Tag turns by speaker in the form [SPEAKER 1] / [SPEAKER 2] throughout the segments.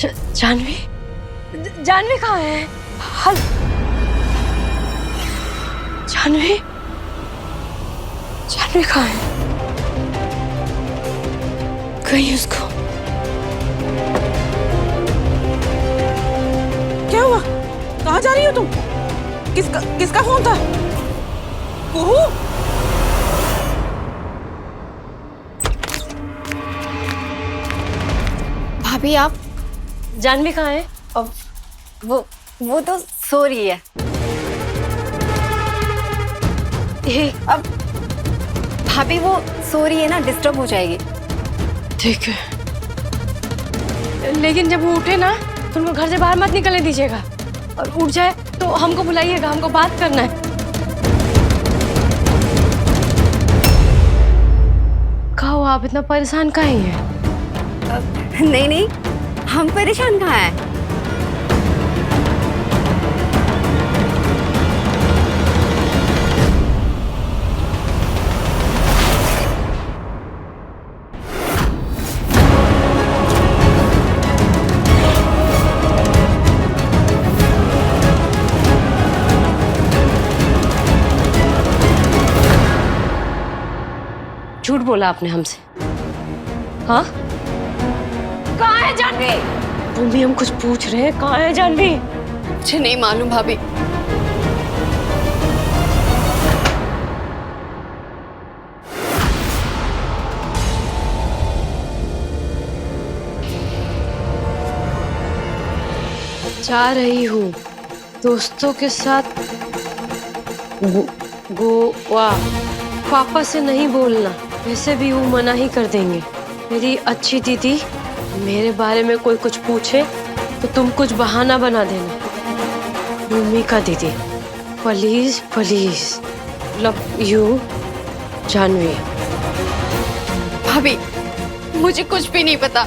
[SPEAKER 1] जानवी जानवी कहाँ है? हल जानवी जानवी कहाँ है? कहीं उसको
[SPEAKER 2] क्या हुआ? कहाँ जा रही हो तुम? किसका फोन था? कुहू?
[SPEAKER 3] भाभी आप
[SPEAKER 1] जानवी कहाँ है?
[SPEAKER 3] अब वो तो सो रही है। अब भाभी वो सो रही है ना, डिस्टर्ब हो जाएगी।
[SPEAKER 1] ठीक है, लेकिन जब वो उठे ना तो उनको घर से बाहर मत निकलने दीजिएगा, और उठ जाए तो हमको बुलाइएगा, हमको बात करना है। कहो आप इतना परेशान काहे हैं?
[SPEAKER 3] नहीं, हम परेशान कहाँ हैं?
[SPEAKER 1] झूठ बोला आपने हमसे, हाँ? कहाँ है जानवी? भूमि, हम कुछ पूछ रहे हैं, कहाँ है जानवी?
[SPEAKER 3] मुझे नहीं मालूम भाभी।
[SPEAKER 1] जा रही हूँ दोस्तों के साथ गोवा। पापा से नहीं बोलना, वैसे भी वो मना ही कर देंगे। मेरी अच्छी दीदी, मेरे बारे में कोई कुछ पूछे तो तुम कुछ बहाना बना देना। भूमिका दीदी, please please, love you Janvi.
[SPEAKER 3] भाभी मुझे कुछ भी नहीं पता।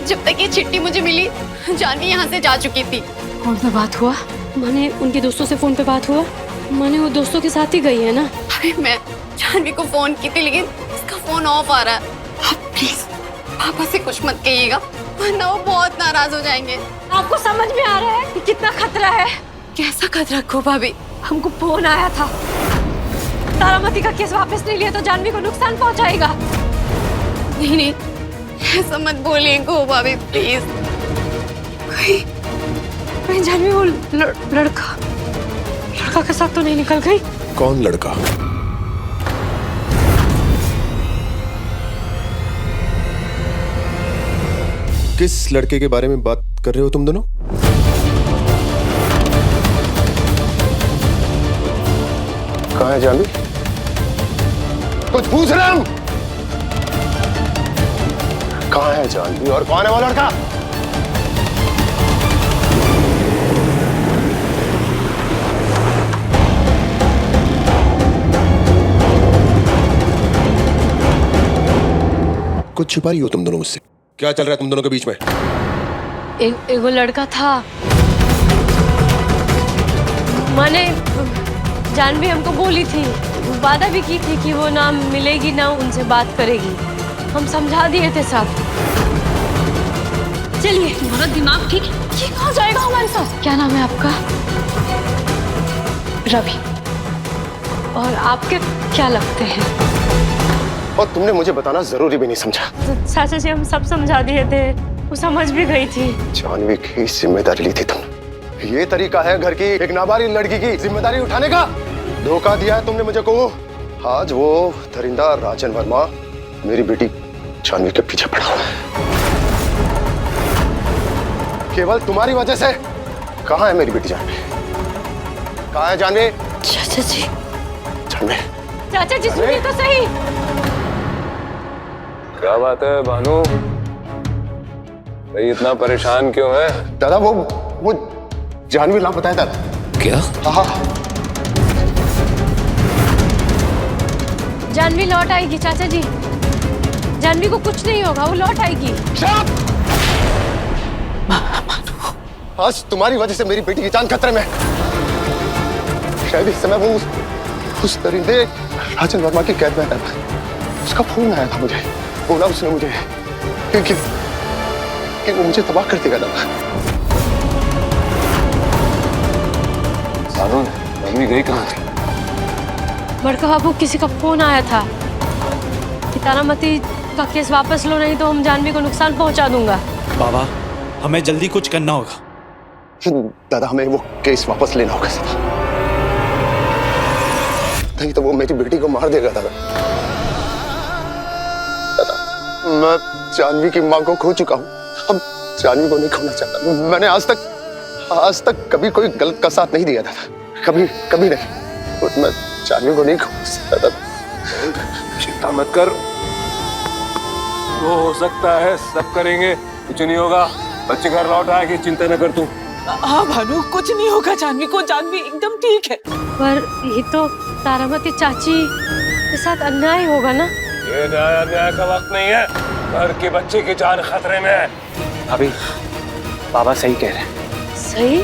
[SPEAKER 3] जब तक ये चिट्ठी मुझे मिली, जानवी यहाँ से जा चुकी थी।
[SPEAKER 1] फोन पे बात हुआ? माने उनके दोस्तों से फोन पे बात हुआ? माने वो दोस्तों के साथ ही गई है ना?
[SPEAKER 3] अरे मैं जानवी को फोन की थी, लेकिन उसका फोन ऑफ आ रहा है। आप प्लीज पापा से कुछ मत कहिएगा, वरना वो बहुत नाराज हो जाएंगे।
[SPEAKER 1] आपको समझ में आ रहा है कि कितना खतरा है?
[SPEAKER 3] कैसा खतरा को भाभी?
[SPEAKER 1] हमको फोन आया था, तारामती का केस वापस नहीं लिया तो जानवी को नुकसान पहुंचाएगा।
[SPEAKER 3] नहीं, ऐसा मत बोलिए को भाभी, प्लीज।
[SPEAKER 1] कहीं जानवी वो लड़का के साथ तो नहीं निकल गई?
[SPEAKER 4] कौन लड़का? किस लड़के के बारे में बात कर रहे हो तुम दोनों? कहाँ है जानवी? कुछ पूछ रहा हूं। कहाँ है जानवी और कौन है वो लड़का? कुछ छुपा रही हो तुम दोनों मुझसे? क्या चल रहा है तुम दोनों के बीच में?
[SPEAKER 1] एक वो लड़का था, माने जानवी हमको बोली थी, वादा भी की थी कि वो ना मिलेगी ना उनसे बात करेगी। हम समझा दिए थे सब। चलिए, हमारा दिमाग ठीक हो जाएगा हमारे साथ। क्या नाम है आपका? रवि। और आपके क्या लगते हैं?
[SPEAKER 4] और तुमने मुझे बताना जरूरी भी नहीं समझा।
[SPEAKER 1] चाचा जी हम सब समझा दिए थे, वो समझ भी गई थी।
[SPEAKER 4] जानवी की जिम्मेदारी ली थी तुमने। ये तरीका है घर की एक नाबालिग लड़की की जिम्मेदारी उठाने का? धोखा दिया है तुमने मुझे को। आज वो दरिंदा राजन वर्मा मेरी बेटी जानवी के पीछे पड़ा हुआ है, केवल तुम्हारी वजह से। कहाँ है मेरी बेटी जानवी? कहाँ है जानवी?
[SPEAKER 1] चाचा जी,
[SPEAKER 4] जानवी,
[SPEAKER 1] चाचा जी सुनिए तो सही।
[SPEAKER 5] क्या बात है भानु, भाई इतना परेशान क्यों है?
[SPEAKER 4] दादा वो जानवी लापता है दादा।
[SPEAKER 5] क्या?
[SPEAKER 4] हाँ,
[SPEAKER 1] जानवी लौट आएगी चाचा जी, जानवी को कुछ नहीं होगा, वो लौट आएगी।
[SPEAKER 4] आज तुम्हारी वजह से मेरी बेटी की जान खतरे में। शायद इस समय वो उस दरिंदे राजन वर्मा की कैद में है। उसका फोन आया था मुझे, बोला उसने मुझे कि वो मुझे तबाह कर देगा दादा।
[SPEAKER 5] बानू मम्मी गई कहाँ थी?
[SPEAKER 1] बड़का बाबू किसी का फोन आया था कि तारामती का केस वापस लो, नहीं तो हम जानवी को नुकसान पहुंचा दूंगा।
[SPEAKER 6] बाबा हमें जल्दी कुछ करना होगा।
[SPEAKER 4] दादा हमें वो केस वापस लेना होगा सीधा, नहीं तो वो मेरी बेटी को मार देगा दादा। दादा मैं जानवी की माँ को खो चुका हूँ, अब जानवी को नहीं खोना चाहता। मैंने आज तक कभी कोई गलत का साथ नहीं दिया दादा, कभी नहीं। मैं जानवी को नहीं खो सकता दादा।
[SPEAKER 5] चिंता मत कर, वो हो सकता है सब करेंगे, कुछ नहीं होगा। बच्चे घर लौट आएगी, चिंता न कर तू।
[SPEAKER 2] हाँ भानु, कुछ नहीं होगा जानवी को, जानवी एकदम ठीक है।
[SPEAKER 1] पर ये तो तारामती चाची के साथ अन्याय होगा ना।
[SPEAKER 5] ये अन्याय का वक्त नहीं है, घर के बच्चे की जान खतरे में है।
[SPEAKER 6] अभी बाबा सही कह रहे हैं।
[SPEAKER 1] सही?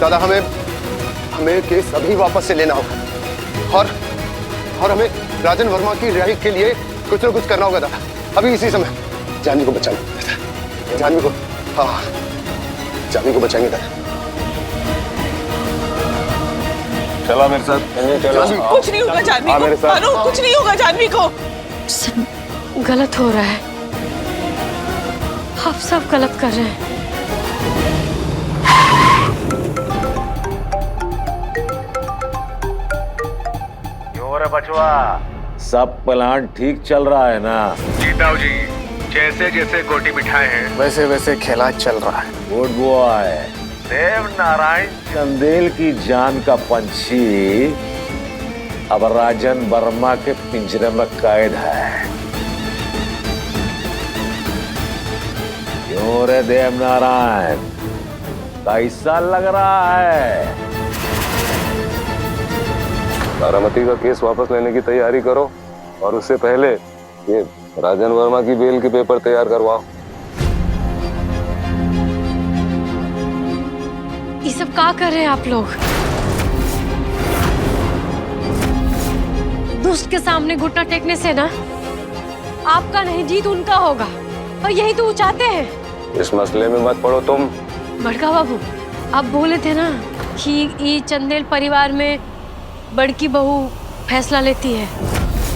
[SPEAKER 4] दादा हमें केस अभी वापस से लेना होगा और हमें राजन वर्मा की रिहाई के लिए कुछ न कुछ करना होगा दादा, अभी इसी समय। जानवी को बचाना दादा, जानवी को, हाँ जानवी को बचाएंगे दादा।
[SPEAKER 5] चला मेरे साथ, चला।
[SPEAKER 2] कुछ नहीं होगा जानवी
[SPEAKER 5] हाँ,
[SPEAKER 2] को,
[SPEAKER 5] मेरे साथ।
[SPEAKER 2] भानु कुछ नहीं होगा जानवी को।
[SPEAKER 1] सब गलत हो रहा है, आप सब गलत कर रहे हैं।
[SPEAKER 7] बचवा सब प्लान ठीक चल रहा है ना?
[SPEAKER 8] जी ताऊ जी, जैसे जैसे गोटी बिठाए हैं
[SPEAKER 4] वैसे वैसे खेला चल रहा है।
[SPEAKER 7] Good boy. देव नारायण चंदेल की जान का पंछी अब राजन वर्मा के पिंजरे में कैद है। क्यों रे देव नारायण, कैसा लग रहा है?
[SPEAKER 5] तारामती का केस वापस लेने की तैयारी करो और उससे पहले ये राजन वर्मा की बेल के पेपर तैयार करवाओ।
[SPEAKER 1] ये सब क्या कर रहे हैं आप लोग? दुष्ट के सामने घुटना टेकने से ना आपका नहीं जीत उनका होगा, और यही तो वो चाहते हैं।
[SPEAKER 5] इस मसले में मत पड़ो तुम।
[SPEAKER 1] बड़का बाबू आप बोले थे ना कि ये चंदेल परिवार में बड़की बहू फैसला लेती है।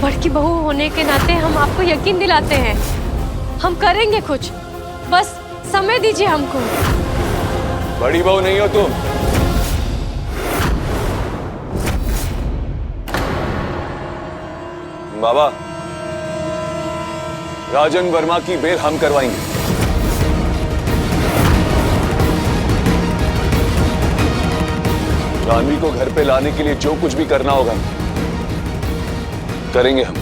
[SPEAKER 1] बड़की बहू होने के नाते हम आपको यकीन दिलाते हैं, हम करेंगे कुछ, बस समय दीजिए हमको।
[SPEAKER 5] बड़ी बहू नहीं हो तुम। बाबा, राजन वर्मा की बेल हम करवाएंगे। जानवी को घर पे लाने के लिए जो कुछ भी करना होगा करेंगे हम।